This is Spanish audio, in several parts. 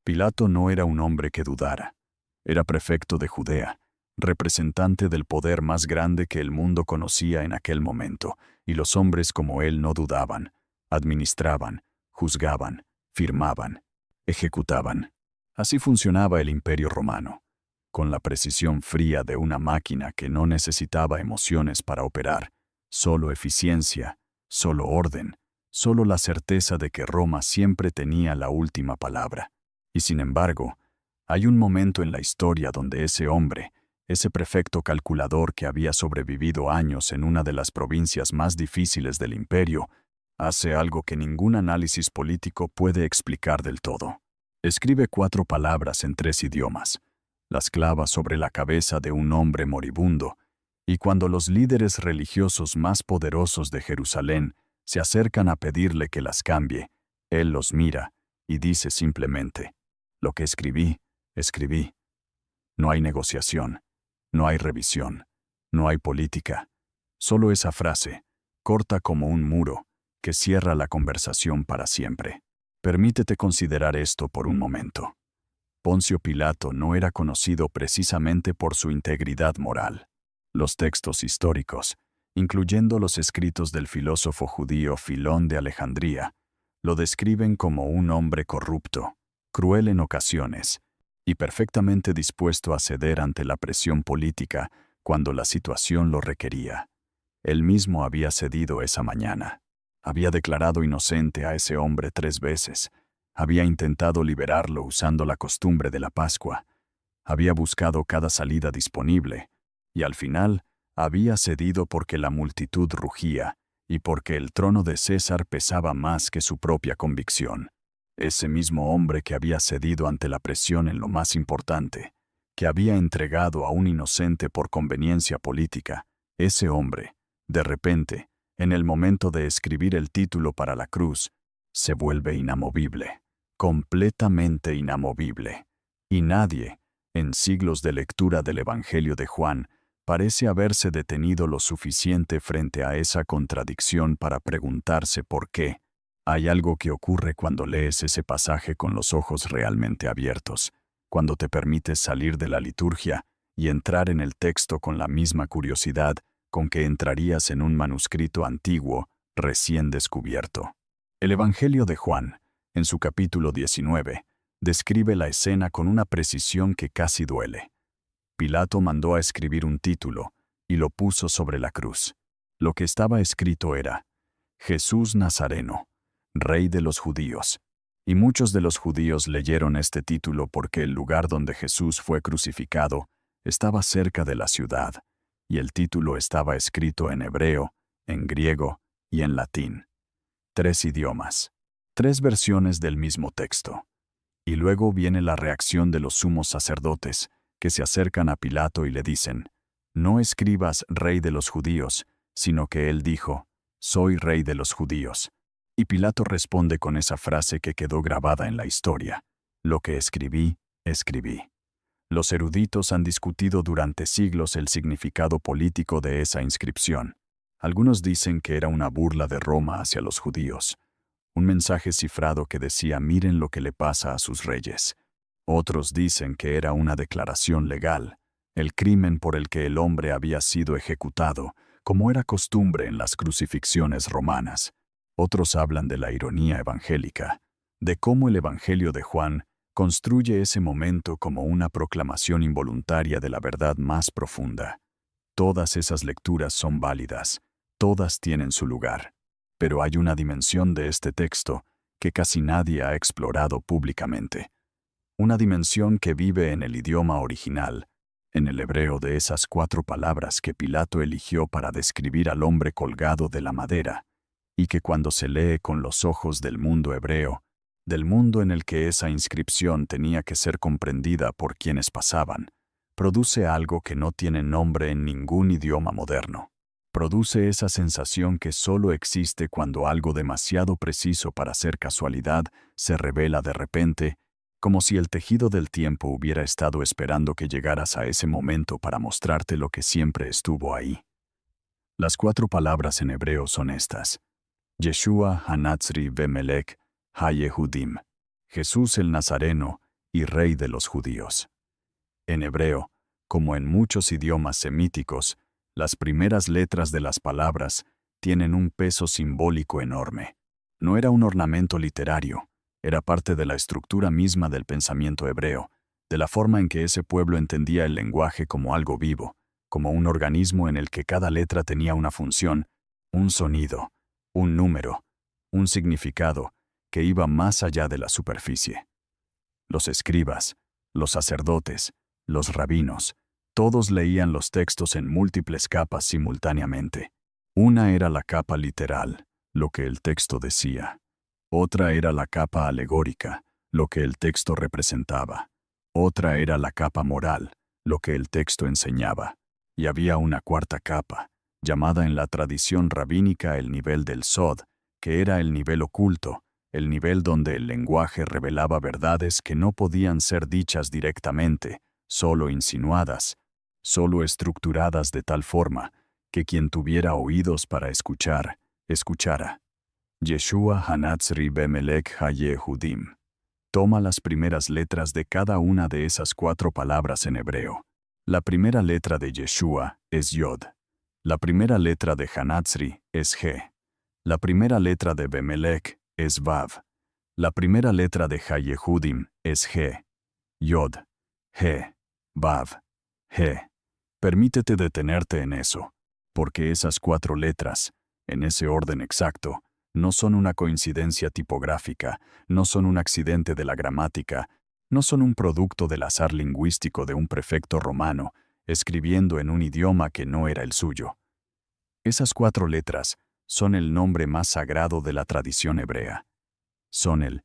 Pilato no era un hombre que dudara. Era prefecto de Judea, representante del poder más grande que el mundo conocía en aquel momento, y los hombres como él no dudaban, administraban, juzgaban, firmaban, ejecutaban. Así funcionaba el Imperio Romano, con la precisión fría de una máquina que no necesitaba emociones para operar, solo eficiencia, solo orden, solo la certeza de que Roma siempre tenía la última palabra. Y sin embargo, hay un momento en la historia donde ese hombre, ese prefecto calculador que había sobrevivido años en una de las provincias más difíciles del imperio, hace algo que ningún análisis político puede explicar del todo. Escribe 4 palabras en 3 idiomas, las clava sobre la cabeza de un hombre moribundo, y cuando los líderes religiosos más poderosos de Jerusalén se acercan a pedirle que las cambie, él los mira y dice simplemente: lo que escribí, escribí. No hay negociación, no hay revisión, no hay política, solo esa frase, corta como un muro, que cierra la conversación para siempre. Permítete considerar esto por un momento. Poncio Pilato no era conocido precisamente por su integridad moral. Los textos históricos, incluyendo los escritos del filósofo judío Filón de Alejandría, lo describen como un hombre corrupto, cruel en ocasiones, y perfectamente dispuesto a ceder ante la presión política cuando la situación lo requería. Él mismo había cedido esa mañana. Había declarado inocente a ese hombre 3 veces. Había intentado liberarlo usando la costumbre de la Pascua. Había buscado cada salida disponible. Y al final, había cedido porque la multitud rugía y porque el trono de César pesaba más que su propia convicción. Ese mismo hombre que había cedido ante la presión en lo más importante, que había entregado a un inocente por conveniencia política, ese hombre, de repente, en el momento de escribir el título para la cruz, se vuelve inamovible, completamente inamovible. Y nadie, en siglos de lectura del Evangelio de Juan, parece haberse detenido lo suficiente frente a esa contradicción para preguntarse por qué. Hay algo que ocurre cuando lees ese pasaje con los ojos realmente abiertos, cuando te permites salir de la liturgia y entrar en el texto con la misma curiosidad con que entrarías en un manuscrito antiguo recién descubierto. El Evangelio de Juan, en su capítulo 19, describe la escena con una precisión que casi duele. Pilato mandó a escribir un título y lo puso sobre la cruz. Lo que estaba escrito era: Jesús Nazareno, Rey de los Judíos. Y muchos de los judíos leyeron este título porque el lugar donde Jesús fue crucificado estaba cerca de la ciudad, y el título estaba escrito en hebreo, en griego y en latín. 3 idiomas, 3 versiones del mismo texto. Y luego viene la reacción de los sumos sacerdotes, que se acercan a Pilato y le dicen: no escribas Rey de los Judíos, sino que él dijo: soy Rey de los Judíos. Y Pilato responde con esa frase que quedó grabada en la historia: lo que escribí, escribí. Los eruditos han discutido durante siglos el significado político de esa inscripción. Algunos dicen que era una burla de Roma hacia los judíos, un mensaje cifrado que decía: miren lo que le pasa a sus reyes. Otros dicen que era una declaración legal, el crimen por el que el hombre había sido ejecutado, como era costumbre en las crucifixiones romanas. Otros hablan de la ironía evangélica, de cómo el Evangelio de Juan construye ese momento como una proclamación involuntaria de la verdad más profunda. Todas esas lecturas son válidas, todas tienen su lugar, pero hay una dimensión de este texto que casi nadie ha explorado públicamente. Una dimensión que vive en el idioma original, en el hebreo de esas 4 palabras que Pilato eligió para describir al hombre colgado de la madera, y que cuando se lee con los ojos del mundo hebreo, del mundo en el que esa inscripción tenía que ser comprendida por quienes pasaban, produce algo que no tiene nombre en ningún idioma moderno. Produce esa sensación que solo existe cuando algo demasiado preciso para ser casualidad se revela de repente, como si el tejido del tiempo hubiera estado esperando que llegaras a ese momento para mostrarte lo que siempre estuvo ahí. Las 4 palabras en hebreo son estas: Yeshua Hanatzri Bemelech HaYehudim, Jesús el Nazareno, y Rey de los judíos. En hebreo, como en muchos idiomas semíticos, las primeras letras de las palabras tienen un peso simbólico enorme. No era un ornamento literario, era parte de la estructura misma del pensamiento hebreo, de la forma en que ese pueblo entendía el lenguaje como algo vivo, como un organismo en el que cada letra tenía una función, un sonido, un número, un significado que iba más allá de la superficie. Los escribas, los sacerdotes, los rabinos, todos leían los textos en múltiples capas simultáneamente. Una era la capa literal, lo que el texto decía. Otra era la capa alegórica, lo que el texto representaba. Otra era la capa moral, lo que el texto enseñaba. Y había una cuarta capa, llamada en la tradición rabínica el nivel del Sod, que era el nivel oculto, el nivel donde el lenguaje revelaba verdades que no podían ser dichas directamente, solo insinuadas, solo estructuradas de tal forma que quien tuviera oídos para escuchar, escuchara. Yeshua Hanatzri Bemelech Hayehudim. Toma las primeras letras de cada una de esas 4 palabras en hebreo. La primera letra de Yeshua es Yod. La primera letra de Hanatzri es He. La primera letra de Bemelech es Vav. La primera letra de Hayehudim es He. Yod, He, Vav, He. Permítete detenerte en eso, porque esas 4 letras, en ese orden exacto, no son una coincidencia tipográfica, no son un accidente de la gramática, no son un producto del azar lingüístico de un prefecto romano, escribiendo en un idioma que no era el suyo. Esas 4 letras son el nombre más sagrado de la tradición hebrea. Son el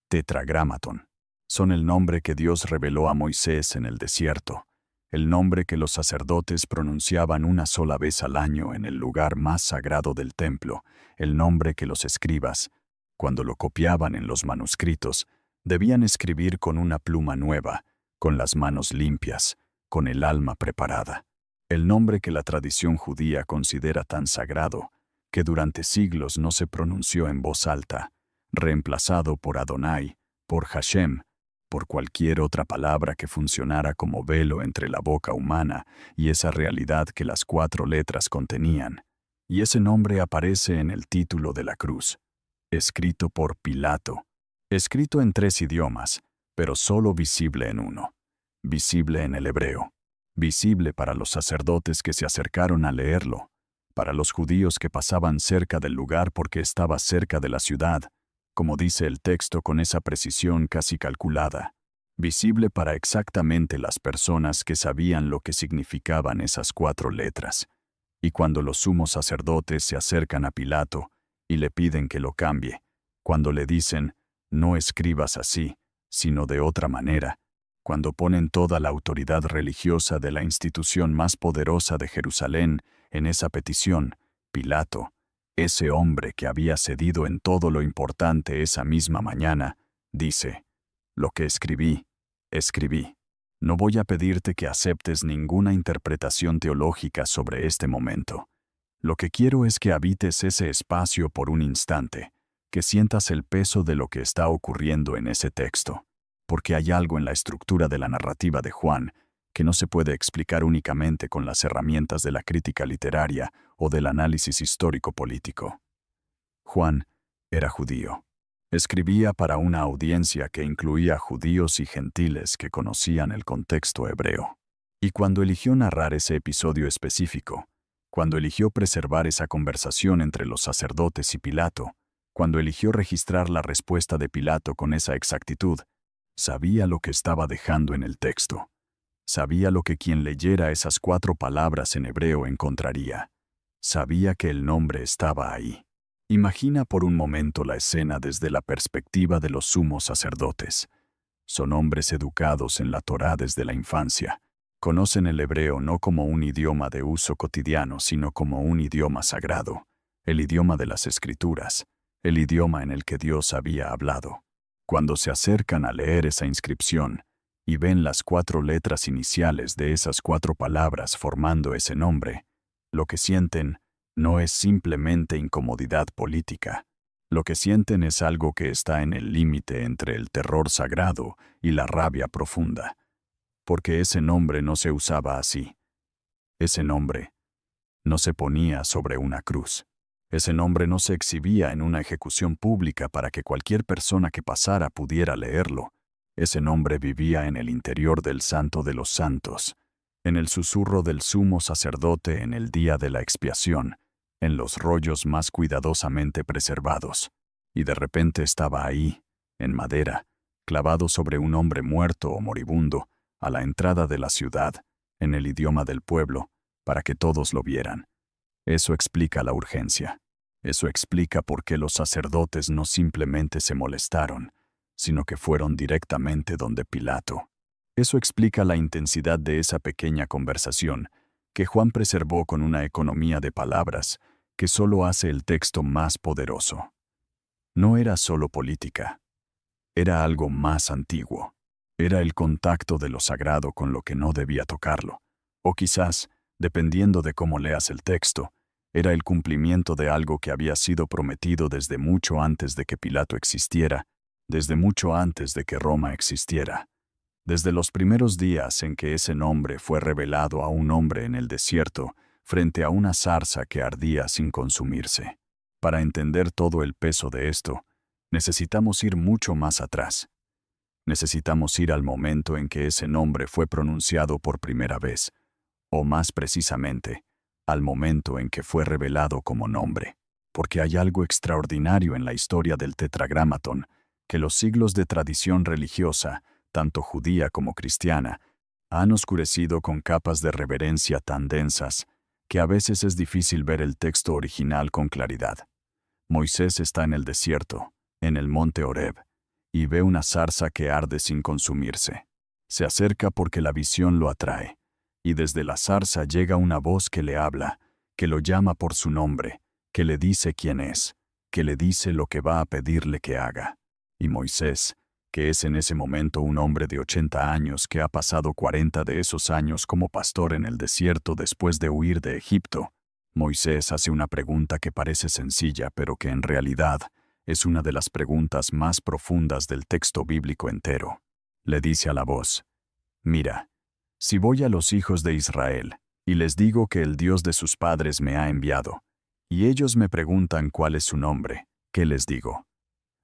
Tetragramaton. Son el nombre que Dios reveló a Moisés en el desierto, el nombre que los sacerdotes pronunciaban una sola vez al año en el lugar más sagrado del templo, el nombre que los escribas, cuando lo copiaban en los manuscritos, debían escribir con una pluma nueva, con las manos limpias, con el alma preparada. El nombre que la tradición judía considera tan sagrado, que durante siglos no se pronunció en voz alta, reemplazado por Adonai, por Hashem, por cualquier otra palabra que funcionara como velo entre la boca humana y esa realidad que las 4 letras contenían. Y ese nombre aparece en el título de la cruz, escrito por Pilato, escrito en 3 idiomas, pero solo visible en uno, visible en el hebreo, visible para los sacerdotes que se acercaron a leerlo, para los judíos que pasaban cerca del lugar porque estaba cerca de la ciudad, como dice el texto con esa precisión casi calculada, visible para exactamente las personas que sabían lo que significaban esas 4 letras. Y cuando los sumos sacerdotes se acercan a Pilato y le piden que lo cambie, cuando le dicen, no escribas así, sino de otra manera, cuando ponen toda la autoridad religiosa de la institución más poderosa de Jerusalén en esa petición, Pilato, ese hombre que había cedido en todo lo importante esa misma mañana, dice, lo que escribí, escribí. No voy a pedirte que aceptes ninguna interpretación teológica sobre este momento. Lo que quiero es que habites ese espacio por un instante, que sientas el peso de lo que está ocurriendo en ese texto, porque hay algo en la estructura de la narrativa de Juan que no se puede explicar únicamente con las herramientas de la crítica literaria o del análisis histórico-político. Juan era judío. Escribía para una audiencia que incluía judíos y gentiles que conocían el contexto hebreo. Y cuando eligió narrar ese episodio específico, cuando eligió preservar esa conversación entre los sacerdotes y Pilato, cuando eligió registrar la respuesta de Pilato con esa exactitud, sabía lo que estaba dejando en el texto. Sabía lo que quien leyera esas 4 palabras en hebreo encontraría. Sabía que el nombre estaba ahí. Imagina por un momento la escena desde la perspectiva de los sumos sacerdotes. Son hombres educados en la Torá desde la infancia. Conocen el hebreo no como un idioma de uso cotidiano, sino como un idioma sagrado, el idioma de las Escrituras, el idioma en el que Dios había hablado. Cuando se acercan a leer esa inscripción y ven las 4 letras iniciales de esas 4 palabras formando ese nombre, lo que sienten no es simplemente incomodidad política, Lo que sienten es algo que está en el límite entre el terror sagrado y la rabia profunda. Porque ese nombre no se usaba así. Ese nombre no se ponía sobre una cruz. Ese nombre no se exhibía en una ejecución pública para que cualquier persona que pasara pudiera leerlo. Ese nombre vivía en el interior del Santo de los Santos, en el susurro del sumo sacerdote en el día de la expiación, en los rollos más cuidadosamente preservados. Y de repente estaba ahí, en madera, clavado sobre un hombre muerto o moribundo, a la entrada de la ciudad, en el idioma del pueblo, para que todos lo vieran. Eso explica la urgencia. Eso explica por qué los sacerdotes no simplemente se molestaron, sino que fueron directamente donde Pilato. Eso explica la intensidad de esa pequeña conversación, que Juan preservó con una economía de palabras que solo hace el texto más poderoso. No era solo política. Era algo más antiguo. Era el contacto de lo sagrado con lo que no debía tocarlo. O quizás, dependiendo de cómo leas el texto, era el cumplimiento de algo que había sido prometido desde mucho antes de que Pilato existiera, desde mucho antes de que Roma existiera. Desde los primeros días en que ese nombre fue revelado a un hombre en el desierto, frente a una zarza que ardía sin consumirse. Para entender todo el peso de esto, necesitamos ir mucho más atrás. Necesitamos ir al momento en que ese nombre fue pronunciado por primera vez, o más precisamente, al momento en que fue revelado como nombre, porque hay algo extraordinario en la historia del Tetragramatón, que los siglos de tradición religiosa, tanto judía como cristiana, han oscurecido con capas de reverencia tan densas que a veces es difícil ver el texto original con claridad. Moisés está en el desierto, en el monte Horeb, y ve una zarza que arde sin consumirse. Se acerca porque la visión lo atrae, y desde la zarza llega una voz que le habla, que lo llama por su nombre, que le dice quién es, que le dice lo que va a pedirle que haga. Y Moisés, que es en ese momento un hombre de 80 años que ha pasado 40 de esos años como pastor en el desierto después de huir de Egipto, Moisés hace una pregunta que parece sencilla, pero que en realidad es una de las preguntas más profundas del texto bíblico entero. Le dice a la voz: «Mira, si voy a los hijos de Israel, y les digo que el Dios de sus padres me ha enviado, y ellos me preguntan cuál es su nombre, ¿qué les digo?».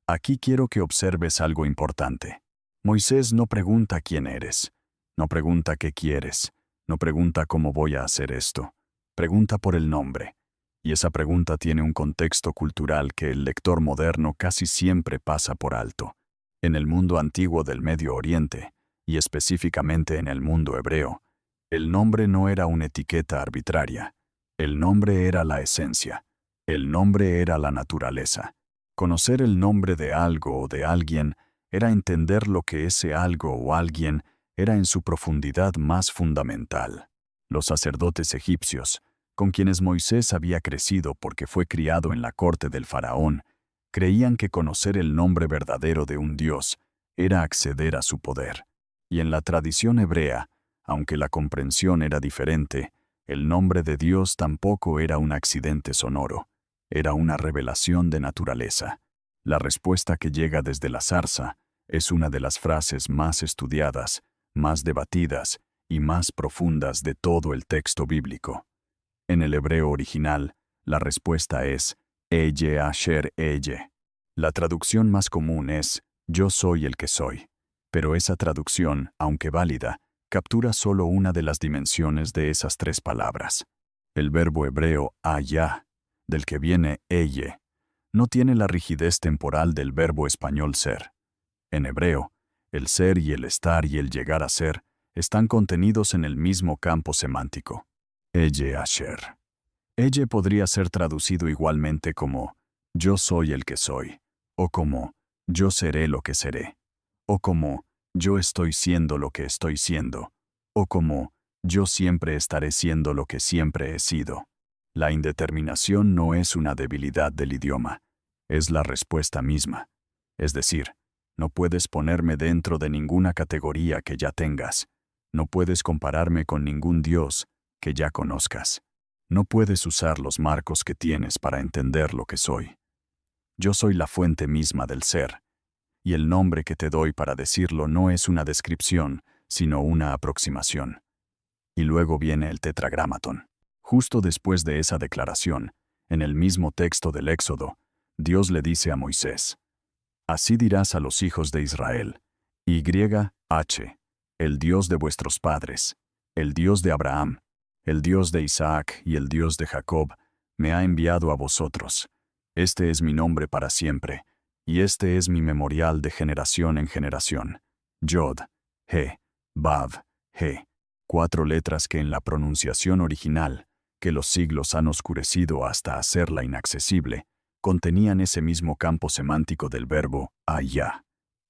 Aquí quiero que observes algo importante. Moisés no pregunta quién eres, no pregunta qué quieres, no pregunta cómo voy a hacer esto, pregunta por el nombre. Y esa pregunta tiene un contexto cultural que el lector moderno casi siempre pasa por alto. En el mundo antiguo del Medio Oriente, y específicamente en el mundo hebreo, el nombre no era una etiqueta arbitraria. El nombre era la esencia. El nombre era la naturaleza. Conocer el nombre de algo o de alguien era entender lo que ese algo o alguien era en su profundidad más fundamental. Los sacerdotes egipcios, con quienes Moisés había crecido porque fue criado en la corte del faraón, creían que conocer el nombre verdadero de un dios era acceder a su poder. Y en la tradición hebrea, aunque la comprensión era diferente, el nombre de Dios tampoco era un accidente sonoro. Era una revelación de naturaleza. La respuesta que llega desde la zarza es una de las frases más estudiadas, más debatidas y más profundas de todo el texto bíblico. En el hebreo original, la respuesta es Eye Asher Eye. La traducción más común es Yo soy el que soy. Pero esa traducción, aunque válida, captura solo una de las dimensiones de esas tres palabras. El verbo hebreo Ayah, del que viene Eye, no tiene la rigidez temporal del verbo español ser. En hebreo, el ser y el estar y el llegar a ser están contenidos en el mismo campo semántico. Eye Asher. Eye podría ser traducido igualmente como yo soy el que soy, o como yo seré lo que seré, o como yo estoy siendo lo que estoy siendo, o como yo siempre estaré siendo lo que siempre he sido. La indeterminación no es una debilidad del idioma, es la respuesta misma. Es decir, no puedes ponerme dentro de ninguna categoría que ya tengas. No puedes compararme con ningún Dios que ya conozcas. No puedes usar los marcos que tienes para entender lo que soy. Yo soy la fuente misma del ser. Y el nombre que te doy para decirlo no es una descripción, sino una aproximación. Y luego viene el tetragramatón. Justo después de esa declaración, en el mismo texto del Éxodo, Dios le dice a Moisés: Así dirás a los hijos de Israel: YH, el Dios de vuestros padres, el Dios de Abraham, el Dios de Isaac y el Dios de Jacob, me ha enviado a vosotros. Este es mi nombre para siempre, y este es mi memorial de generación en generación. Yod, He, Vav, He. 4 letras que en la pronunciación original, que los siglos han oscurecido hasta hacerla inaccesible, contenían ese mismo campo semántico del verbo Aya,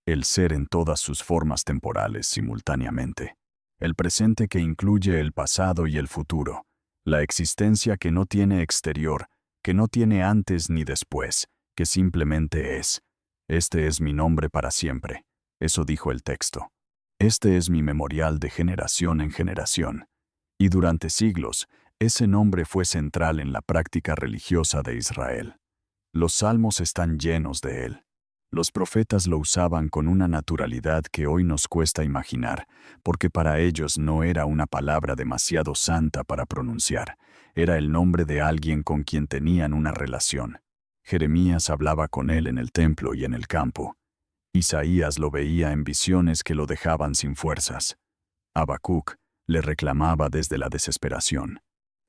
el ser en todas sus formas temporales simultáneamente, el presente que incluye el pasado y el futuro, la existencia que no tiene exterior, que no tiene antes ni después, que simplemente es. Este es mi nombre para siempre, eso dijo el texto. Este es mi memorial de generación en generación. Y durante siglos, ese nombre fue central en la práctica religiosa de Israel. Los salmos están llenos de él. Los profetas lo usaban con una naturalidad que hoy nos cuesta imaginar, porque para ellos no era una palabra demasiado santa para pronunciar, era el nombre de alguien con quien tenían una relación. Jeremías hablaba con él en el templo y en el campo. Isaías lo veía en visiones que lo dejaban sin fuerzas. Habacuc le reclamaba desde la desesperación.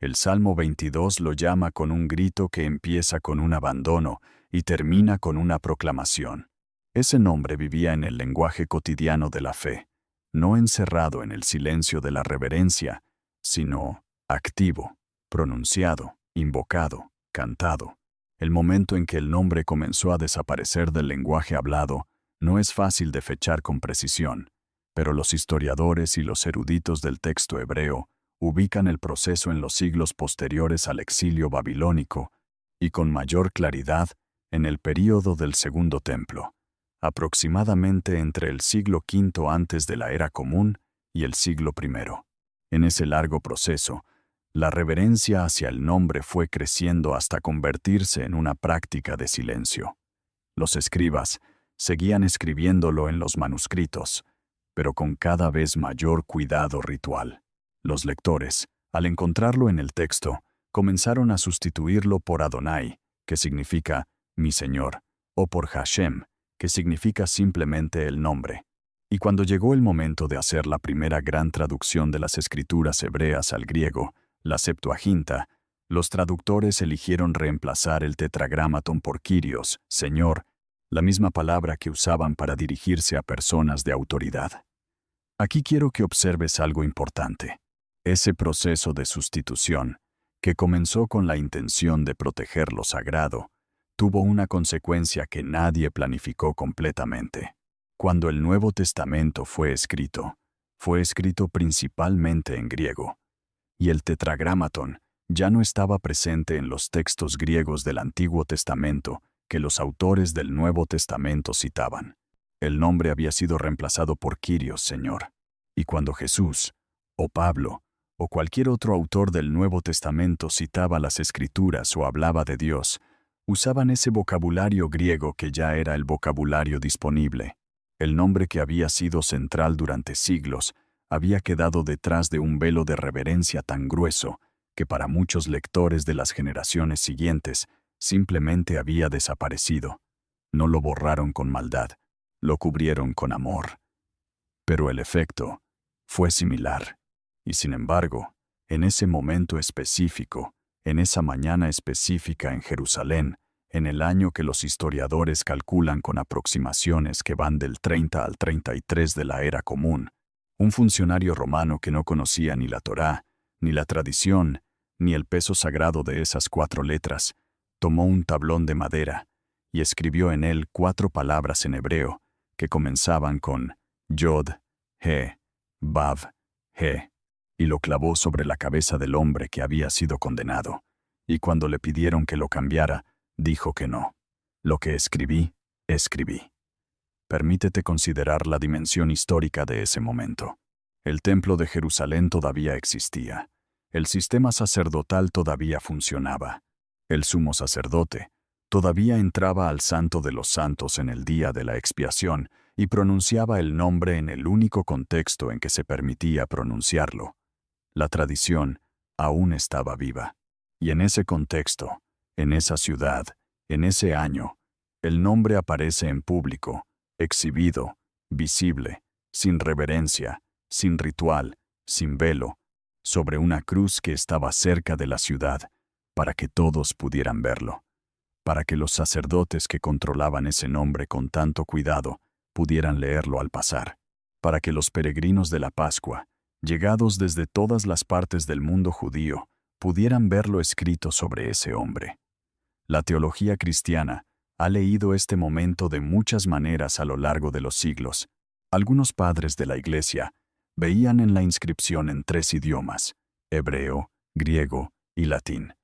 El Salmo 22 lo llama con un grito que empieza con un abandono y termina con una proclamación. Ese nombre vivía en el lenguaje cotidiano de la fe, no encerrado en el silencio de la reverencia, sino activo, pronunciado, invocado, cantado. El momento en que el nombre comenzó a desaparecer del lenguaje hablado no es fácil de fechar con precisión, pero los historiadores y los eruditos del texto hebreo ubican el proceso en los siglos posteriores al exilio babilónico y con mayor claridad en el período del Segundo Templo, aproximadamente entre el siglo V antes de la Era Común y el siglo I. En ese largo proceso, la reverencia hacia el nombre fue creciendo hasta convertirse en una práctica de silencio. Los escribas seguían escribiéndolo en los manuscritos, pero con cada vez mayor cuidado ritual. Los lectores, al encontrarlo en el texto, comenzaron a sustituirlo por Adonai, que significa mi Señor, o por Hashem, que significa simplemente el nombre. Y cuando llegó el momento de hacer la primera gran traducción de las escrituras hebreas al griego, la Septuaginta, los traductores eligieron reemplazar el tetragramatón por Kyrios, Señor, la misma palabra que usaban para dirigirse a personas de autoridad. Aquí quiero que observes algo importante. Ese proceso de sustitución, que comenzó con la intención de proteger lo sagrado, tuvo una consecuencia que nadie planificó completamente. Cuando el Nuevo Testamento fue escrito principalmente en griego, y el tetragramatón ya no estaba presente en los textos griegos del Antiguo Testamento que los autores del Nuevo Testamento citaban. El nombre había sido reemplazado por Kyrios, Señor. Y cuando Jesús, o Pablo, o cualquier otro autor del Nuevo Testamento citaba las Escrituras o hablaba de Dios, usaban ese vocabulario griego que ya era el vocabulario disponible. El nombre que había sido central durante siglos había quedado detrás de un velo de reverencia tan grueso que para muchos lectores de las generaciones siguientes simplemente había desaparecido. No lo borraron con maldad, lo cubrieron con amor. Pero el efecto fue similar. Y sin embargo, en ese momento específico, en esa mañana específica en Jerusalén, en el año que los historiadores calculan con aproximaciones que van del 30 al 33 de la Era Común, un funcionario romano que no conocía ni la Torá, ni la tradición, ni el peso sagrado de esas 4 letras, tomó un tablón de madera y escribió en él 4 palabras en hebreo que comenzaban con Yod, He, Vav, He, y lo clavó sobre la cabeza del hombre que había sido condenado. Y cuando le pidieron que lo cambiara, dijo que no. Lo que escribí, escribí. Permítete considerar la dimensión histórica de ese momento. El templo de Jerusalén todavía existía. El sistema sacerdotal todavía funcionaba. El sumo sacerdote, Todavía entraba al Santo de los Santos en el día de la expiación y pronunciaba el nombre en el único contexto en que se permitía pronunciarlo. La tradición aún estaba viva. Y en ese contexto, en esa ciudad, en ese año, el nombre aparece en público, exhibido, visible, sin reverencia, sin ritual, sin velo, sobre una cruz que estaba cerca de la ciudad, para que todos pudieran verlo, para que los sacerdotes que controlaban ese nombre con tanto cuidado pudieran leerlo al pasar, para que los peregrinos de la Pascua, llegados desde todas las partes del mundo judío, pudieran verlo escrito sobre ese hombre. La teología cristiana ha leído este momento de muchas maneras a lo largo de los siglos. Algunos padres de la Iglesia veían en la inscripción en 3 idiomas, hebreo, griego y latín,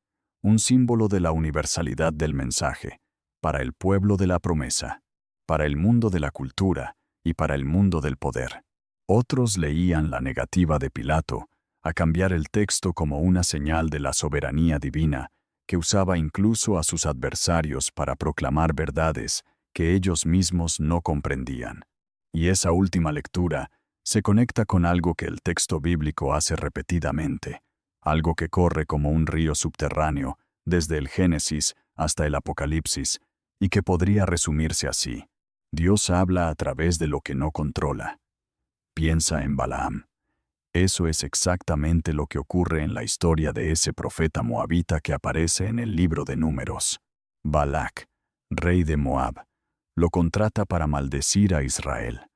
un símbolo de la universalidad del mensaje, para el pueblo de la promesa, para el mundo de la cultura y para el mundo del poder. Otros leían la negativa de Pilato a cambiar el texto como una señal de la soberanía divina, que usaba incluso a sus adversarios para proclamar verdades que ellos mismos no comprendían. Y esa última lectura se conecta con algo que el texto bíblico hace repetidamente, algo que corre como un río subterráneo desde el Génesis hasta el Apocalipsis, y que podría resumirse así: Dios habla a través de lo que no controla. Piensa en Balaam. Eso es exactamente lo que ocurre en la historia de ese profeta moabita que aparece en el libro de Números. Balac, rey de Moab, lo contrata para maldecir a Israel.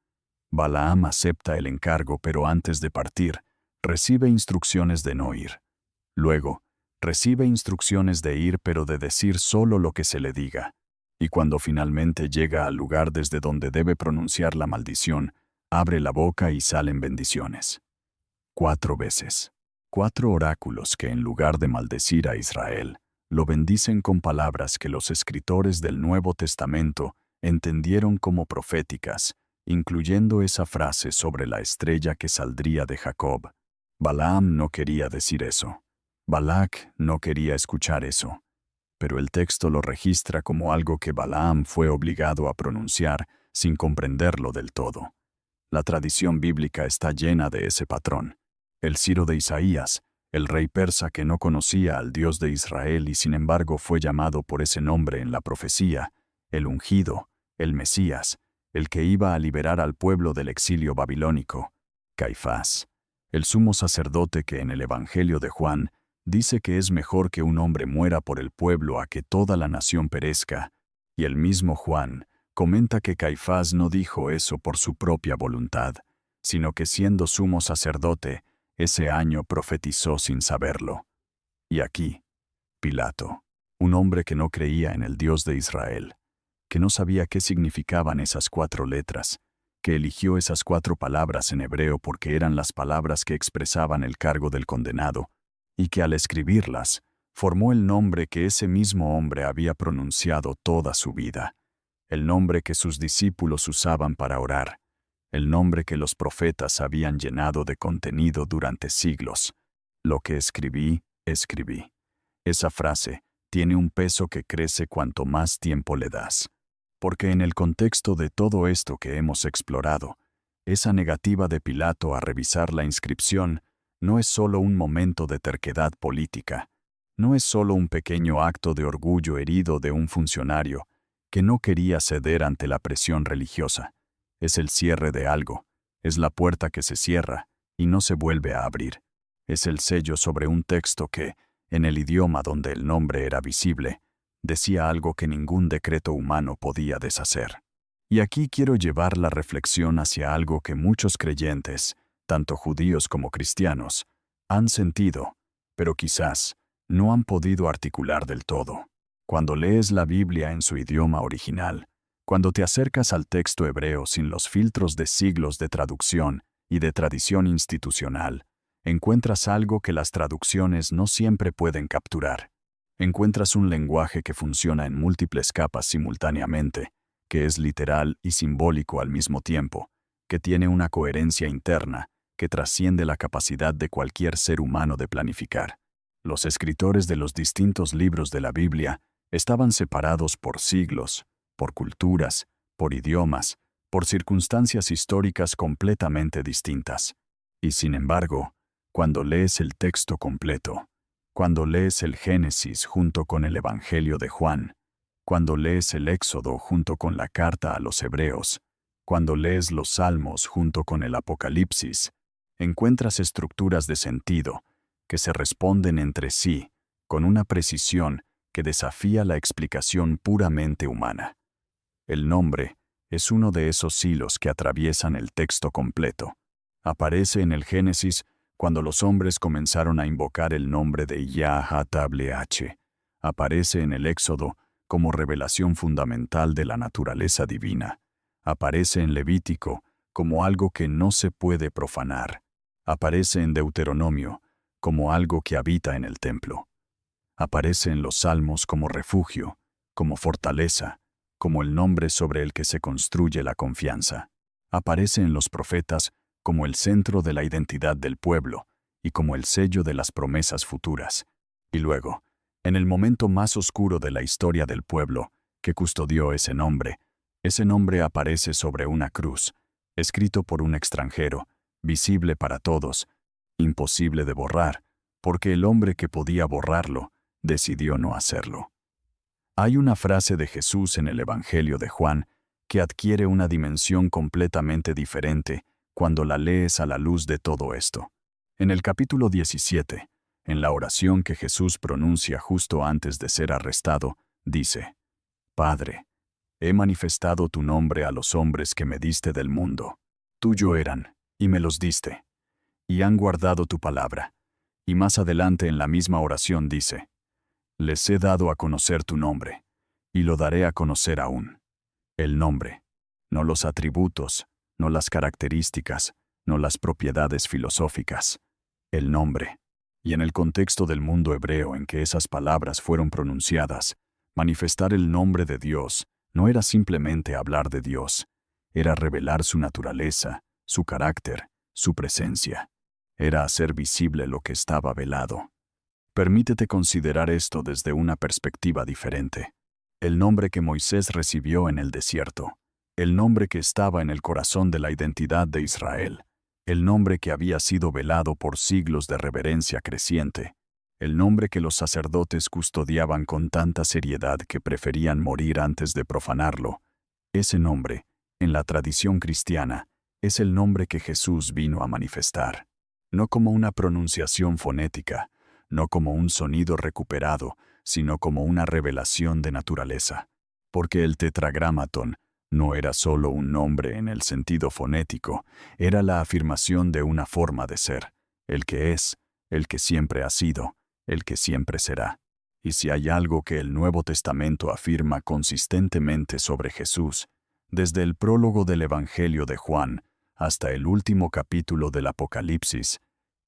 Balaam acepta el encargo, pero antes de partir, recibe instrucciones de no ir. Luego, recibe instrucciones de ir, pero de decir solo lo que se le diga. Y cuando finalmente llega al lugar desde donde debe pronunciar la maldición, abre la boca y salen bendiciones. 4 veces. 4 oráculos que, en lugar de maldecir a Israel, lo bendicen con palabras que los escritores del Nuevo Testamento entendieron como proféticas, incluyendo esa frase sobre la estrella que saldría de Jacob. Balaam no quería decir eso. Balac no quería escuchar eso. Pero el texto lo registra como algo que Balaam fue obligado a pronunciar sin comprenderlo del todo. La tradición bíblica está llena de ese patrón. El Ciro de Isaías, el rey persa que no conocía al Dios de Israel y sin embargo fue llamado por ese nombre en la profecía, el ungido, el Mesías, el que iba a liberar al pueblo del exilio babilónico. Caifás, el sumo sacerdote que en el Evangelio de Juan dice que es mejor que un hombre muera por el pueblo a que toda la nación perezca, y el mismo Juan comenta que Caifás no dijo eso por su propia voluntad, sino que siendo sumo sacerdote, ese año profetizó sin saberlo. Y aquí, Pilato, un hombre que no creía en el Dios de Israel, que no sabía qué significaban esas 4 letras, que eligió esas 4 palabras en hebreo porque eran las palabras que expresaban el cargo del condenado, y que al escribirlas, formó el nombre que ese mismo hombre había pronunciado toda su vida, el nombre que sus discípulos usaban para orar, el nombre que los profetas habían llenado de contenido durante siglos. Lo que escribí, escribí. Esa frase tiene un peso que crece cuanto más tiempo le das. Porque en el contexto de todo esto que hemos explorado, esa negativa de Pilato a revisar la inscripción no es solo un momento de terquedad política, no es solo un pequeño acto de orgullo herido de un funcionario que no quería ceder ante la presión religiosa. Es el cierre de algo, es la puerta que se cierra y no se vuelve a abrir. Es el sello sobre un texto que, en el idioma donde el nombre era visible, decía algo que ningún decreto humano podía deshacer. Y aquí quiero llevar la reflexión hacia algo que muchos creyentes, tanto judíos como cristianos, han sentido, pero quizás no han podido articular del todo. Cuando lees la Biblia en su idioma original, cuando te acercas al texto hebreo sin los filtros de siglos de traducción y de tradición institucional, encuentras algo que las traducciones no siempre pueden capturar. Encuentras un lenguaje que funciona en múltiples capas simultáneamente, que es literal y simbólico al mismo tiempo, que tiene una coherencia interna que trasciende la capacidad de cualquier ser humano de planificar. Los escritores de los distintos libros de la Biblia Estaban separados por siglos, por culturas, por idiomas, por circunstancias históricas completamente distintas. Y sin embargo, cuando lees el texto completo, cuando lees el Génesis junto con el Evangelio de Juan, cuando lees el Éxodo junto con la carta a los Hebreos, cuando lees los Salmos junto con el Apocalipsis, encuentras estructuras de sentido que se responden entre sí con una precisión que desafía la explicación puramente humana. El nombre es uno de esos hilos que atraviesan el texto completo. Aparece en el Génesis cuando los hombres comenzaron a invocar el nombre de Yah-Tableh. Aparece en el Éxodo como revelación fundamental de la naturaleza divina. Aparece en Levítico como algo que no se puede profanar. Aparece en Deuteronomio como algo que habita en el templo. Aparece en los Salmos como refugio, como fortaleza, como el nombre sobre el que se construye la confianza. Aparece en los profetas como el centro de la identidad del pueblo y como el sello de las promesas futuras. Y luego, en el momento más oscuro de la historia del pueblo, que custodió ese nombre aparece sobre una cruz, escrito por un extranjero, visible para todos, imposible de borrar, porque el hombre que podía borrarlo decidió no hacerlo. Hay una frase de Jesús en el Evangelio de Juan que adquiere una dimensión completamente diferente cuando la lees a la luz de todo esto. En el capítulo 17, en la oración que Jesús pronuncia justo antes de ser arrestado, dice: Padre, he manifestado tu nombre a los hombres que me diste del mundo. Tuyo eran, y me los diste, y han guardado tu palabra. Y más adelante en la misma oración dice: les he dado a conocer tu nombre, y lo daré a conocer aún. El nombre, no los atributos, no las características, no las propiedades filosóficas. El nombre. Y en el contexto del mundo hebreo en que esas palabras fueron pronunciadas, manifestar el nombre de Dios no era simplemente hablar de Dios, era revelar su naturaleza, su carácter, su presencia. Era hacer visible lo que estaba velado. Permítete considerar esto desde una perspectiva diferente. El nombre que Moisés recibió en el desierto, el nombre que estaba en el corazón de la identidad de Israel, el nombre que había sido velado por siglos de reverencia creciente, el nombre que los sacerdotes custodiaban con tanta seriedad que preferían morir antes de profanarlo. Ese nombre, en la tradición cristiana, es el nombre que Jesús vino a manifestar. No como una pronunciación fonética, no como un sonido recuperado, sino como una revelación de naturaleza. Porque el tetragramatón no era solo un nombre en el sentido fonético, era la afirmación de una forma de ser, el que es, el que siempre ha sido, el que siempre será. Y si hay algo que el Nuevo Testamento afirma consistentemente sobre Jesús, desde el prólogo del Evangelio de Juan hasta el último capítulo del Apocalipsis,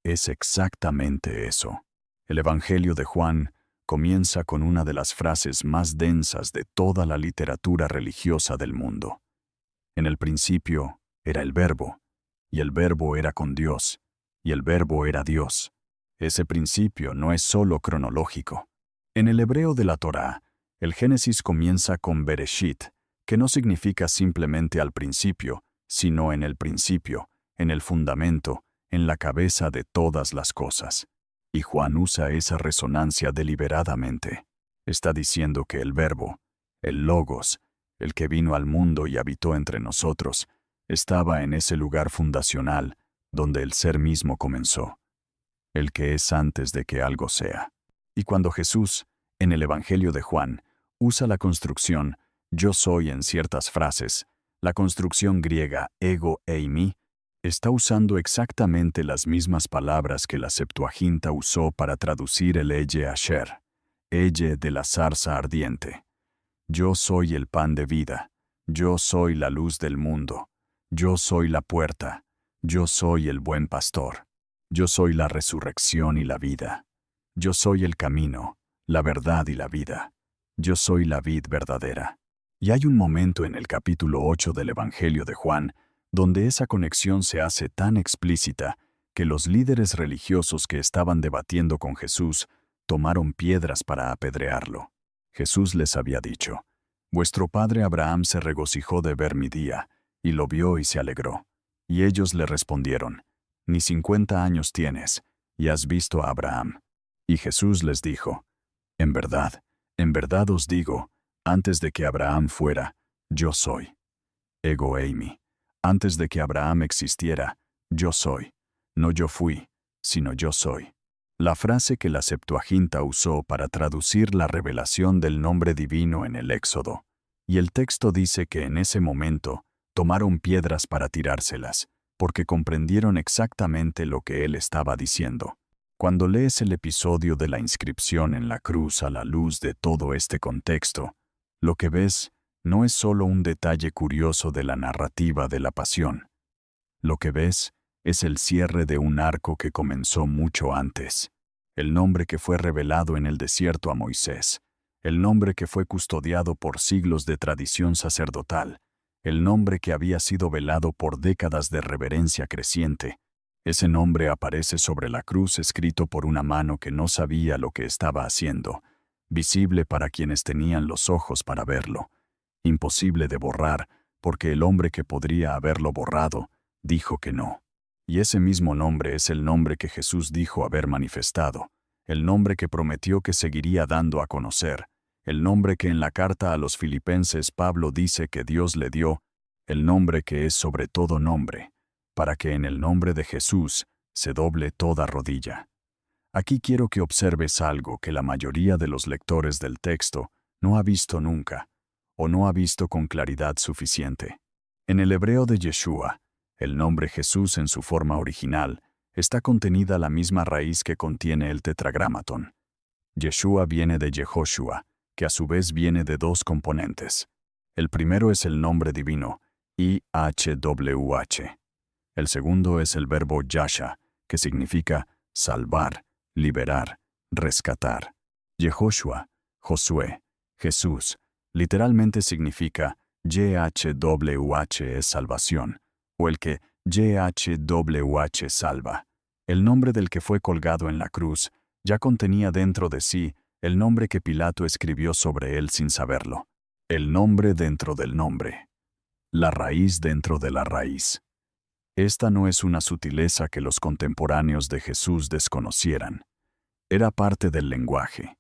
es exactamente eso. El Evangelio de Juan comienza con una de las frases más densas de toda la literatura religiosa del mundo. En el principio era el Verbo, y el Verbo era con Dios, y el Verbo era Dios. Ese principio no es solo cronológico. En el hebreo de la Torá, el Génesis comienza con Bereshit, que no significa simplemente al principio, sino en el principio, en el fundamento, en la cabeza de todas las cosas. Y Juan usa esa resonancia deliberadamente. Está diciendo que el Verbo, el Logos, el que vino al mundo y habitó entre nosotros, estaba en ese lugar fundacional donde el ser mismo comenzó, el que es antes de que algo sea. Y cuando Jesús, en el Evangelio de Juan, usa la construcción yo soy en ciertas frases, la construcción griega ego eimi, está usando exactamente las mismas palabras que la Septuaginta usó para traducir el Eye Asher, Eye de la zarza ardiente. Yo soy el pan de vida, yo soy la luz del mundo, yo soy la puerta, yo soy el buen pastor, yo soy la resurrección y la vida, yo soy el camino, la verdad y la vida, yo soy la vid verdadera. Y hay un momento en el capítulo 8 del Evangelio de Juan donde esa conexión se hace tan explícita que los líderes religiosos que estaban debatiendo con Jesús tomaron piedras para apedrearlo. Jesús les había dicho: «Vuestro padre Abraham se regocijó de ver mi día, y lo vio y se alegró». Y ellos le respondieron: «Ni 50 años tienes, y has visto a Abraham». Y Jesús les dijo: en verdad os digo, antes de que Abraham fuera, yo soy. Ego eimi. Antes de que Abraham existiera, yo soy. No yo fui, sino yo soy. La frase que la Septuaginta usó para traducir la revelación del nombre divino en el Éxodo. Y el texto dice que en ese momento tomaron piedras para tirárselas, porque comprendieron exactamente lo que él estaba diciendo. Cuando lees el episodio de la inscripción en la cruz a la luz de todo este contexto, lo que ves no es solo un detalle curioso de la narrativa de la pasión. Lo que ves es el cierre de un arco que comenzó mucho antes. El nombre que fue revelado en el desierto a Moisés. El nombre que fue custodiado por siglos de tradición sacerdotal. El nombre que había sido velado por décadas de reverencia creciente. Ese nombre aparece sobre la cruz escrito por una mano que no sabía lo que estaba haciendo, visible para quienes tenían los ojos para verlo. Imposible de borrar, porque el hombre que podría haberlo borrado, dijo que no. Y ese mismo nombre es el nombre que Jesús dijo haber manifestado, el nombre que prometió que seguiría dando a conocer, el nombre que en la carta a los Filipenses Pablo dice que Dios le dio, el nombre que es sobre todo nombre, para que en el nombre de Jesús se doble toda rodilla. Aquí quiero que observes algo que la mayoría de los lectores del texto no ha visto nunca, o no ha visto con claridad suficiente. En el hebreo de Yeshua, el nombre Jesús en su forma original, está contenida la misma raíz que contiene el tetragramatón. Yeshua viene de Yehoshua, que a su vez viene de dos componentes. El primero es el nombre divino, IHWH. El segundo es el verbo yasha, que significa salvar, liberar, rescatar. Yehoshua, Josué, Jesús, literalmente significa YHWH es salvación, o el que YHWH salva. El nombre del que fue colgado en la cruz ya contenía dentro de sí el nombre que Pilato escribió sobre él sin saberlo. El nombre dentro del nombre. La raíz dentro de la raíz. Esta no es una sutileza que los contemporáneos de Jesús desconocieran. Era parte del lenguaje.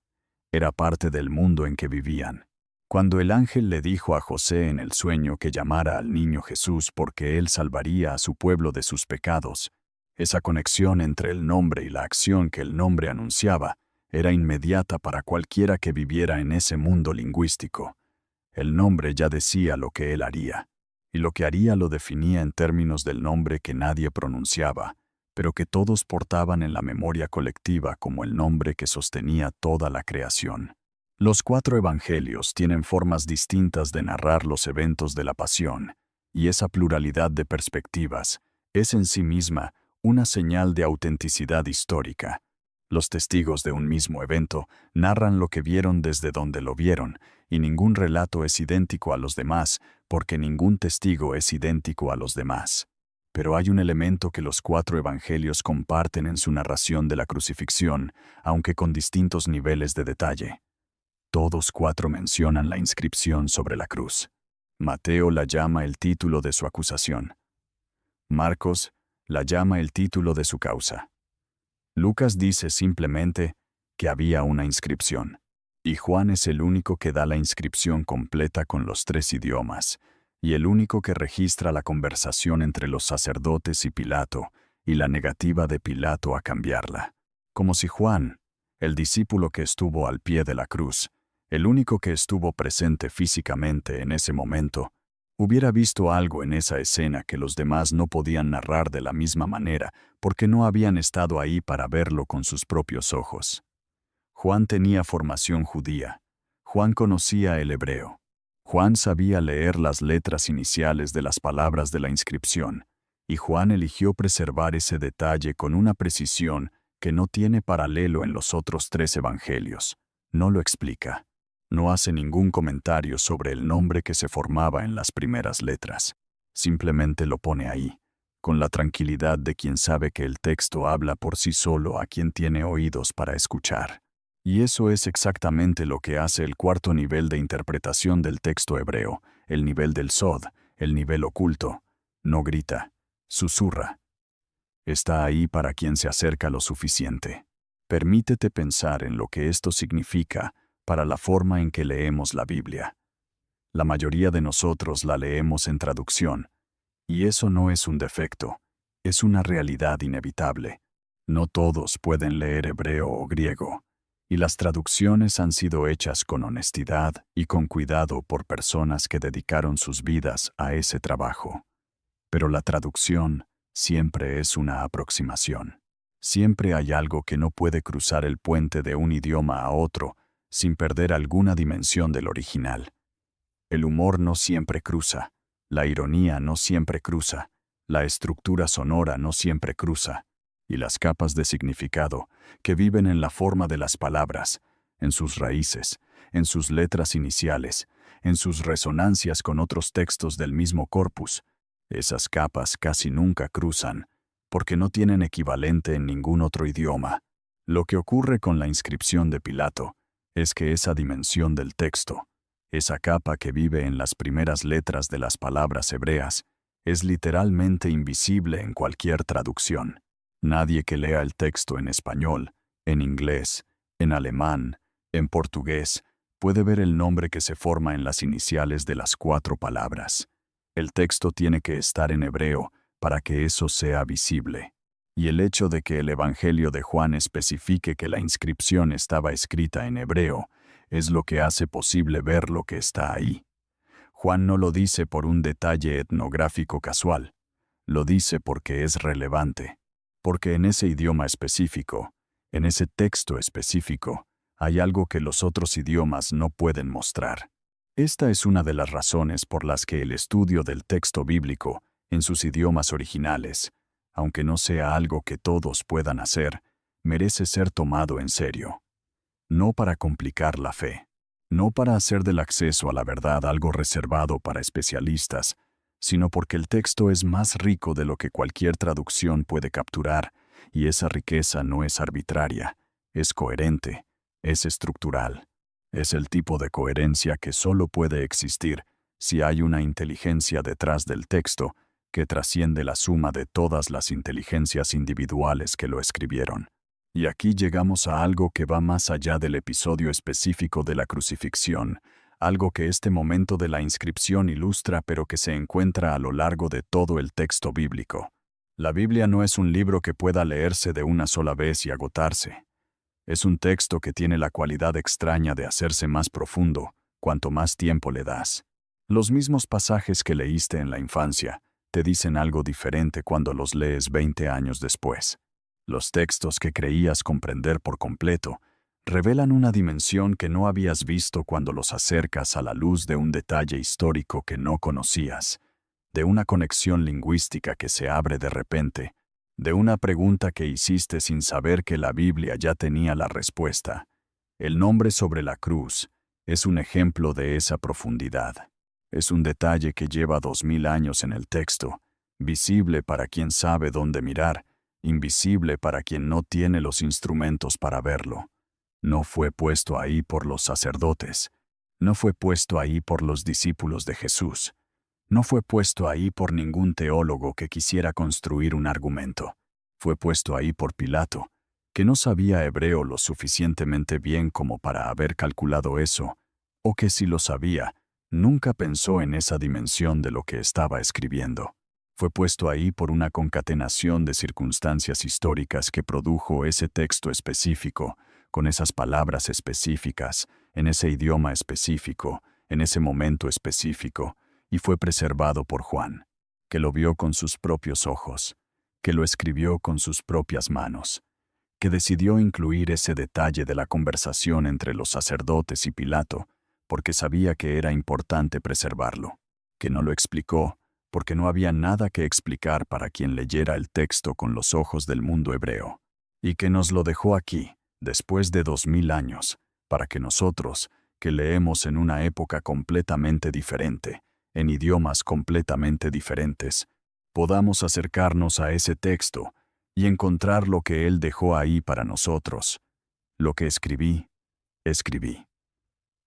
Era parte del mundo en que vivían. Cuando el ángel le dijo a José en el sueño que llamara al niño Jesús porque él salvaría a su pueblo de sus pecados, esa conexión entre el nombre y la acción que el nombre anunciaba era inmediata para cualquiera que viviera en ese mundo lingüístico. El nombre ya decía lo que él haría, y lo que haría lo definía en términos del nombre que nadie pronunciaba, pero que todos portaban en la memoria colectiva como el nombre que sostenía toda la creación. Los 4 evangelios tienen formas distintas de narrar los eventos de la pasión, y esa pluralidad de perspectivas es en sí misma una señal de autenticidad histórica. Los testigos de un mismo evento narran lo que vieron desde donde lo vieron, y ningún relato es idéntico a los demás, porque ningún testigo es idéntico a los demás. Pero hay un elemento que los 4 evangelios comparten en su narración de la crucifixión, aunque con distintos niveles de detalle. Todos 4 mencionan la inscripción sobre la cruz. Mateo la llama el título de su acusación. Marcos la llama el título de su causa. Lucas dice simplemente que había una inscripción. Y Juan es el único que da la inscripción completa con los 3 idiomas, y el único que registra la conversación entre los sacerdotes y Pilato, y la negativa de Pilato a cambiarla. Como si Juan, el discípulo que estuvo al pie de la cruz, el único que estuvo presente físicamente en ese momento, hubiera visto algo en esa escena que los demás no podían narrar de la misma manera porque no habían estado ahí para verlo con sus propios ojos. Juan tenía formación judía. Juan conocía el hebreo. Juan sabía leer las letras iniciales de las palabras de la inscripción, y Juan eligió preservar ese detalle con una precisión que no tiene paralelo en los otros 3 evangelios. No lo explica. No hace ningún comentario sobre el nombre que se formaba en las primeras letras. Simplemente lo pone ahí, con la tranquilidad de quien sabe que el texto habla por sí solo a quien tiene oídos para escuchar. Y eso es exactamente lo que hace el cuarto nivel de interpretación del texto hebreo, el nivel del sod, el nivel oculto. No grita, susurra. Está ahí para quien se acerca lo suficiente. Permítete pensar en lo que esto significa para la forma en que leemos la Biblia. La mayoría de nosotros la leemos en traducción, y eso no es un defecto, es una realidad inevitable. No todos pueden leer hebreo o griego, y las traducciones han sido hechas con honestidad y con cuidado por personas que dedicaron sus vidas a ese trabajo. Pero la traducción siempre es una aproximación. Siempre hay algo que no puede cruzar el puente de un idioma a otro sin perder alguna dimensión del original. El humor no siempre cruza, la ironía no siempre cruza, la estructura sonora no siempre cruza, y las capas de significado que viven en la forma de las palabras, en sus raíces, en sus letras iniciales, en sus resonancias con otros textos del mismo corpus, esas capas casi nunca cruzan, porque no tienen equivalente en ningún otro idioma. Lo que ocurre con la inscripción de Pilato es que esa dimensión del texto, esa capa que vive en las primeras letras de las palabras hebreas, es literalmente invisible en cualquier traducción. Nadie que lea el texto en español, en inglés, en alemán, en portugués, puede ver el nombre que se forma en las iniciales de las 4 palabras. El texto tiene que estar en hebreo para que eso sea visible. Y el hecho de que el Evangelio de Juan especifique que la inscripción estaba escrita en hebreo es lo que hace posible ver lo que está ahí. Juan no lo dice por un detalle etnográfico casual, lo dice porque es relevante, porque en ese idioma específico, en ese texto específico, hay algo que los otros idiomas no pueden mostrar. Esta es una de las razones por las que el estudio del texto bíblico en sus idiomas originales, aunque no sea algo que todos puedan hacer, merece ser tomado en serio. No para complicar la fe, no para hacer del acceso a la verdad algo reservado para especialistas, sino porque el texto es más rico de lo que cualquier traducción puede capturar, y esa riqueza no es arbitraria, es coherente, es estructural. Es el tipo de coherencia que solo puede existir si hay una inteligencia detrás del texto que trasciende la suma de todas las inteligencias individuales que lo escribieron. Y aquí llegamos a algo que va más allá del episodio específico de la crucifixión, algo que este momento de la inscripción ilustra pero que se encuentra a lo largo de todo el texto bíblico. La Biblia no es un libro que pueda leerse de una sola vez y agotarse. Es un texto que tiene la cualidad extraña de hacerse más profundo cuanto más tiempo le das. Los mismos pasajes que leíste en la infancia te dicen algo diferente cuando los lees 20 años después. Los textos que creías comprender por completo revelan una dimensión que no habías visto cuando los acercas a la luz de un detalle histórico que no conocías, de una conexión lingüística que se abre de repente, de una pregunta que hiciste sin saber que la Biblia ya tenía la respuesta. El nombre sobre la cruz es un ejemplo de esa profundidad. Es un detalle que lleva 2000 años en el texto, visible para quien sabe dónde mirar, invisible para quien no tiene los instrumentos para verlo. No fue puesto ahí por los sacerdotes, no fue puesto ahí por los discípulos de Jesús. No fue puesto ahí por ningún teólogo que quisiera construir un argumento. Fue puesto ahí por Pilato, que no sabía hebreo lo suficientemente bien como para haber calculado eso, o que si lo sabía, nunca pensó en esa dimensión de lo que estaba escribiendo. Fue puesto ahí por una concatenación de circunstancias históricas que produjo ese texto específico, con esas palabras específicas, en ese idioma específico, en ese momento específico, y fue preservado por Juan, que lo vio con sus propios ojos, que lo escribió con sus propias manos, que decidió incluir ese detalle de la conversación entre los sacerdotes y Pilato, porque sabía que era importante preservarlo, que no lo explicó, porque no había nada que explicar para quien leyera el texto con los ojos del mundo hebreo, y que nos lo dejó aquí, después de 2000 años, para que nosotros, que leemos en una época completamente diferente, en idiomas completamente diferentes, podamos acercarnos a ese texto y encontrar lo que Él dejó ahí para nosotros. Lo que escribí, escribí.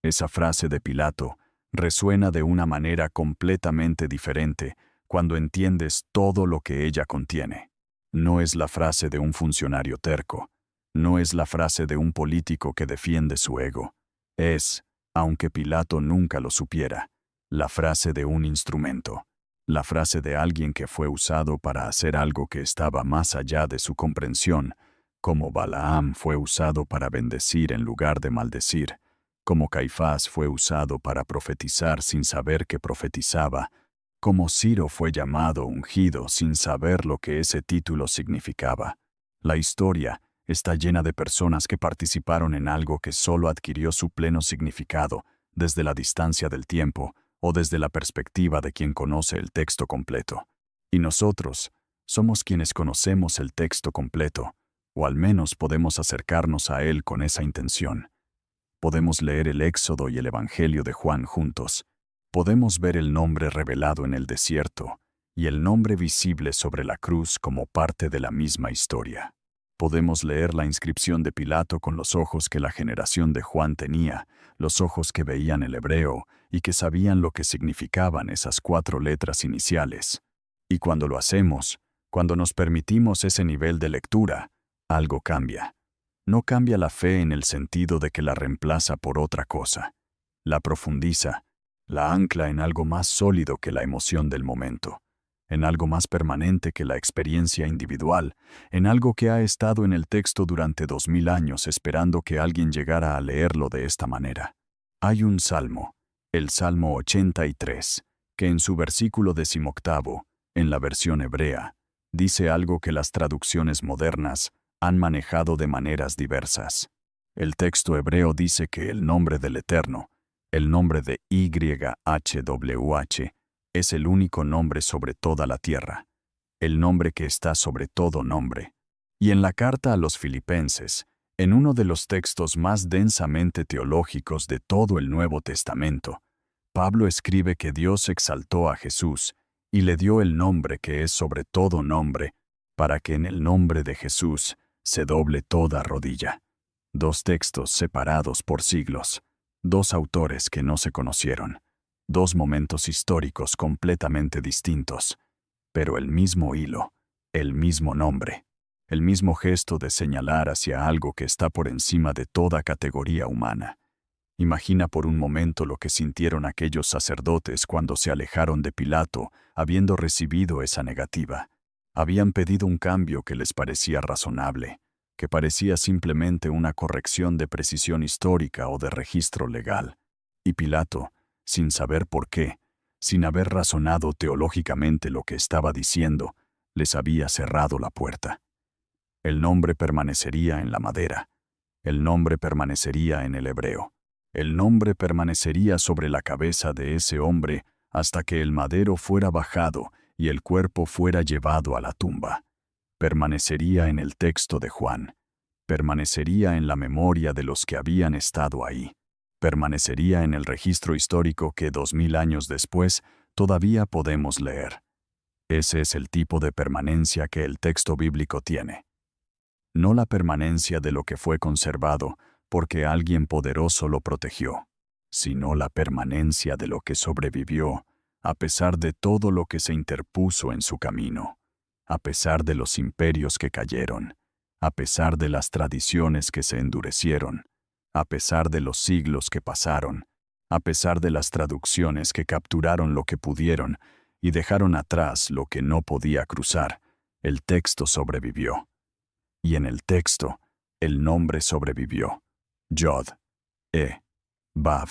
Esa frase de Pilato resuena de una manera completamente diferente cuando entiendes todo lo que ella contiene. No es la frase de un funcionario terco, no es la frase de un político que defiende su ego. Es, aunque Pilato nunca lo supiera, la frase de un instrumento, la frase de alguien que fue usado para hacer algo que estaba más allá de su comprensión, como Balaam fue usado para bendecir en lugar de maldecir, como Caifás fue usado para profetizar sin saber que profetizaba, como Ciro fue llamado ungido sin saber lo que ese título significaba. La historia está llena de personas que participaron en algo que solo adquirió su pleno significado desde la distancia del tiempo o desde la perspectiva de quien conoce el texto completo. Y nosotros somos quienes conocemos el texto completo, o al menos podemos acercarnos a él con esa intención. Podemos leer el Éxodo y el Evangelio de Juan juntos. Podemos ver el nombre revelado en el desierto y el nombre visible sobre la cruz como parte de la misma historia. Podemos leer la inscripción de Pilato con los ojos que la generación de Juan tenía, los ojos que veían el hebreo y que sabían lo que significaban esas 4 letras iniciales. Y cuando lo hacemos, cuando nos permitimos ese nivel de lectura, algo cambia. No cambia la fe en el sentido de que la reemplaza por otra cosa. La profundiza, la ancla en algo más sólido que la emoción del momento, en algo más permanente que la experiencia individual, en algo que ha estado en el texto durante 2000 años esperando que alguien llegara a leerlo de esta manera. Hay un salmo, el Salmo 83, que en su versículo 18, en la versión hebrea, dice algo que las traducciones modernas han manejado de maneras diversas. El texto hebreo dice que el nombre del Eterno, el nombre de YHWH, es el único nombre sobre toda la tierra, el nombre que está sobre todo nombre. Y en la carta a los Filipenses, en uno de los textos más densamente teológicos de todo el Nuevo Testamento, Pablo escribe que Dios exaltó a Jesús y le dio el nombre que es sobre todo nombre, para que en el nombre de Jesús se doble toda rodilla. 2 textos separados por siglos, 2 autores que no se conocieron, 2 momentos históricos completamente distintos, pero el mismo hilo, el mismo nombre, el mismo gesto de señalar hacia algo que está por encima de toda categoría humana. Imagina por un momento lo que sintieron aquellos sacerdotes cuando se alejaron de Pilato, habiendo recibido esa negativa. Habían pedido un cambio que les parecía razonable, que parecía simplemente una corrección de precisión histórica o de registro legal. Y Pilato, sin saber por qué, sin haber razonado teológicamente lo que estaba diciendo, les había cerrado la puerta. El nombre permanecería en la madera. El nombre permanecería en el hebreo. El nombre permanecería sobre la cabeza de ese hombre hasta que el madero fuera bajado y el cuerpo fuera llevado a la tumba. Permanecería en el texto de Juan. Permanecería en la memoria de los que habían estado ahí. Permanecería en el registro histórico que 2000 años después todavía podemos leer. Ese es el tipo de permanencia que el texto bíblico tiene. No la permanencia de lo que fue conservado porque alguien poderoso lo protegió, sino la permanencia de lo que sobrevivió, a pesar de todo lo que se interpuso en su camino, a pesar de los imperios que cayeron, a pesar de las tradiciones que se endurecieron, a pesar de los siglos que pasaron, a pesar de las traducciones que capturaron lo que pudieron y dejaron atrás lo que no podía cruzar, el texto sobrevivió. Y en el texto, el nombre sobrevivió. Yod, Vav,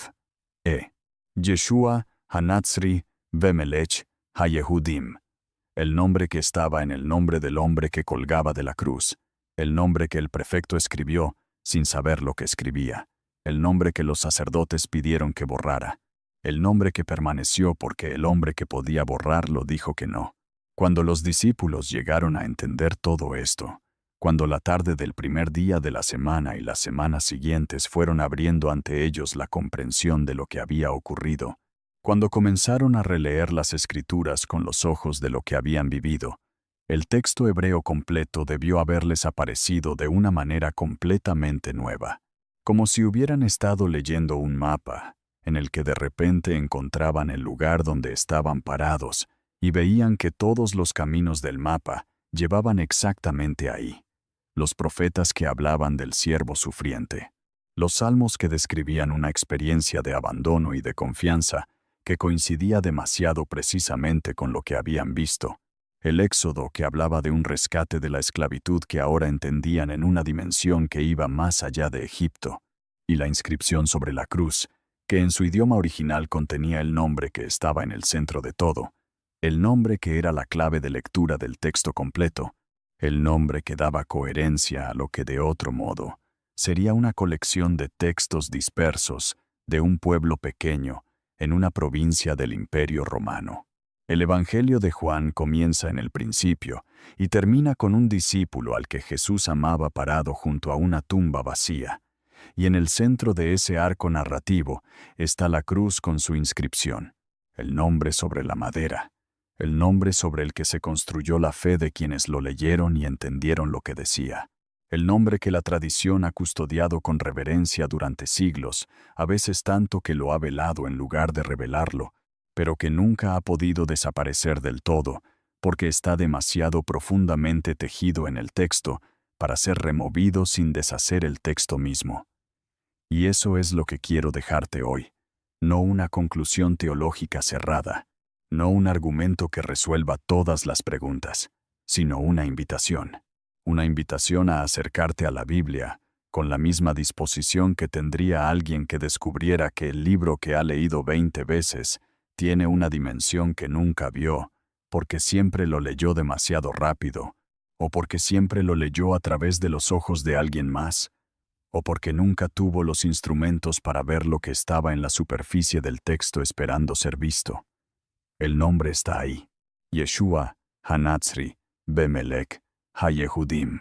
Yeshua, Hanatzri, Vemelech, Hayehudim. El nombre que estaba en el nombre del hombre que colgaba de la cruz. El nombre que el prefecto escribió sin saber lo que escribía. El nombre que los sacerdotes pidieron que borrara. El nombre que permaneció porque el hombre que podía borrarlo dijo que no. Cuando los discípulos llegaron a entender todo esto, cuando la tarde del primer día de la semana y las semanas siguientes fueron abriendo ante ellos la comprensión de lo que había ocurrido, cuando comenzaron a releer las Escrituras con los ojos de lo que habían vivido, el texto hebreo completo debió haberles aparecido de una manera completamente nueva. como si hubieran estado leyendo un mapa, en el que de repente encontraban el lugar donde estaban parados y veían que todos los caminos del mapa llevaban exactamente ahí. Los profetas que hablaban del siervo sufriente. Los salmos que describían una experiencia de abandono y de confianza que coincidía demasiado precisamente con lo que habían visto. El Éxodo que hablaba de un rescate de la esclavitud que ahora entendían en una dimensión que iba más allá de Egipto. Y la inscripción sobre la cruz, que en su idioma original contenía el nombre que estaba en el centro de todo, el nombre que era la clave de lectura del texto completo, el nombre que daba coherencia a lo que de otro modo sería una colección de textos dispersos de un pueblo pequeño en una provincia del Imperio Romano. El Evangelio de Juan comienza en el principio y termina con un discípulo al que Jesús amaba parado junto a una tumba vacía, y en el centro de ese arco narrativo está la cruz con su inscripción, el nombre sobre la madera, el nombre sobre el que se construyó la fe de quienes lo leyeron y entendieron lo que decía. El nombre que la tradición ha custodiado con reverencia durante siglos, a veces tanto que lo ha velado en lugar de revelarlo, pero que nunca ha podido desaparecer del todo, porque está demasiado profundamente tejido en el texto para ser removido sin deshacer el texto mismo. Y eso es lo que quiero dejarte hoy, no una conclusión teológica cerrada, no un argumento que resuelva todas las preguntas, sino una invitación. Una invitación a acercarte a la Biblia, con la misma disposición que tendría alguien que descubriera que el libro que ha leído 20 veces tiene una dimensión que nunca vio, porque siempre lo leyó demasiado rápido, o porque siempre lo leyó a través de los ojos de alguien más, o porque nunca tuvo los instrumentos para ver lo que estaba en la superficie del texto esperando ser visto. El nombre está ahí. Yeshua, Hanatzri, Bemelech, HaYehudim.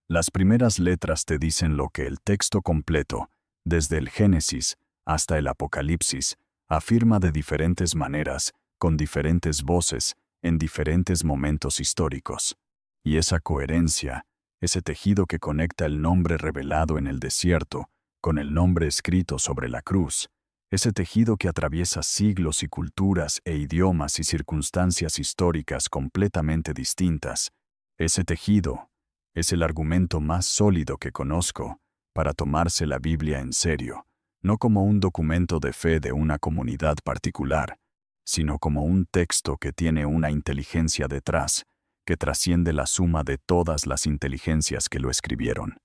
Las primeras letras te dicen lo que el texto completo, desde el Génesis hasta el Apocalipsis, afirma de diferentes maneras, con diferentes voces, en diferentes momentos históricos. Y esa coherencia, ese tejido que conecta el nombre revelado en el desierto con el nombre escrito sobre la cruz, ese tejido que atraviesa siglos y culturas e idiomas y circunstancias históricas completamente distintas, ese tejido es el argumento más sólido que conozco para tomarse la Biblia en serio, no como un documento de fe de una comunidad particular, sino como un texto que tiene una inteligencia detrás, que trasciende la suma de todas las inteligencias que lo escribieron.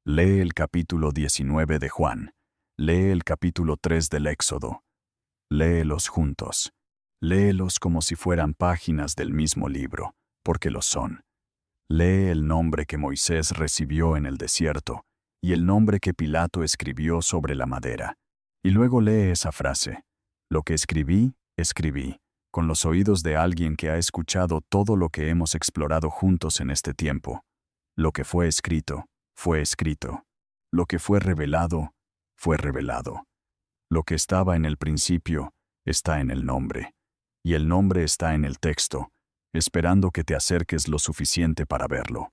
Lee el capítulo 19 de Juan, lee el capítulo 3 del Éxodo, léelos juntos, léelos como si fueran páginas del mismo libro, porque lo son. Lee el nombre que Moisés recibió en el desierto y el nombre que Pilato escribió sobre la madera. Y luego lee esa frase: lo que escribí, escribí, con los oídos de alguien que ha escuchado todo lo que hemos explorado juntos en este tiempo. Lo que fue escrito, fue escrito. Lo que fue revelado, fue revelado. Lo que estaba en el principio, está en el nombre. Y el nombre está en el texto, esperando que te acerques lo suficiente para verlo.